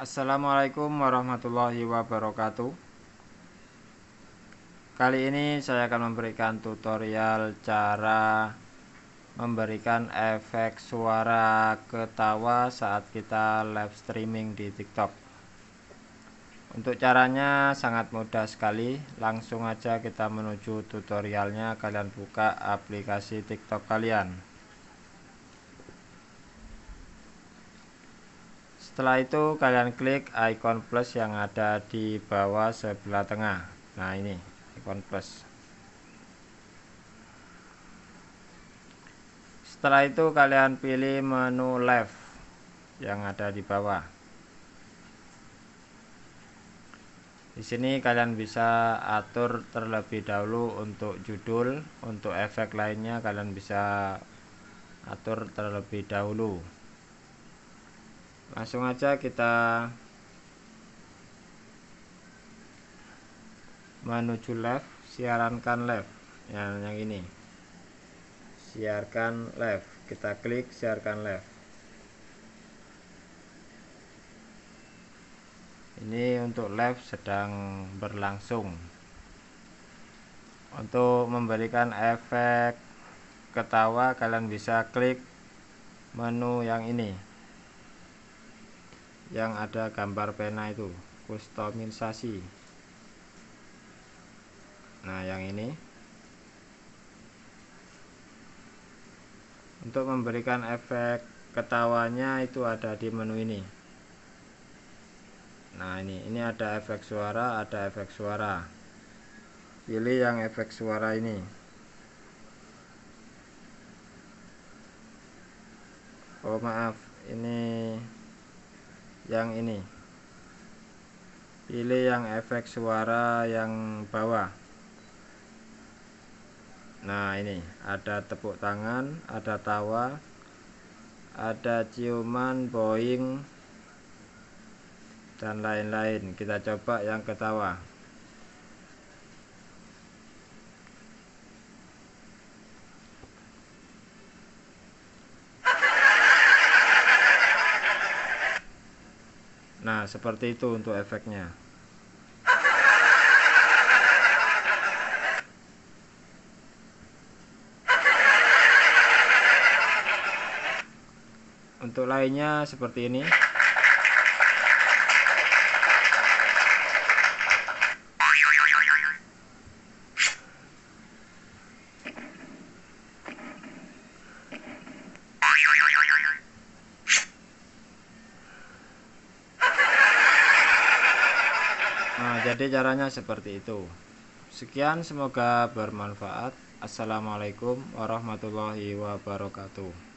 Assalamualaikum warahmatullahi wabarakatuh. Kali ini saya akan memberikan tutorial cara memberikan efek suara ketawa saat kita live streaming di TikTok. Untuk caranya sangat mudah sekali. Langsung aja kita menuju tutorialnya. Kalian buka aplikasi TikTok kalian. Setelah itu kalian klik icon plus yang ada di bawah sebelah tengah. Nah, ini icon plus. Setelah itu kalian pilih menu live yang ada di bawah. Di sini kalian bisa atur terlebih dahulu untuk judul, untuk efek lainnya kalian bisa atur terlebih dahulu. Langsung aja kita menuju live, siarankan live yang ini. Siarkan live, kita klik siarkan live. Ini untuk live sedang berlangsung. Untuk memberikan efek ketawa kalian bisa klik menu yang ini, yang ada gambar pena itu, kustomisasi. Nah, yang ini. Untuk memberikan efek ketawanya itu ada di menu ini. Nah, ini ada efek suara, ada efek suara. Pilih yang efek suara ini. Oh maaf, ini yang ini. Pilih yang efek suara yang bawah. Nah, ini ada tepuk tangan, ada tawa, ada ciuman, boing, dan lain-lain. Kita coba yang ketawa. Nah, seperti itu untuk efeknya. Untuk lainnya seperti ini. Nah, jadi caranya seperti itu. Sekian, semoga bermanfaat. Assalamualaikum warahmatullahi wabarakatuh.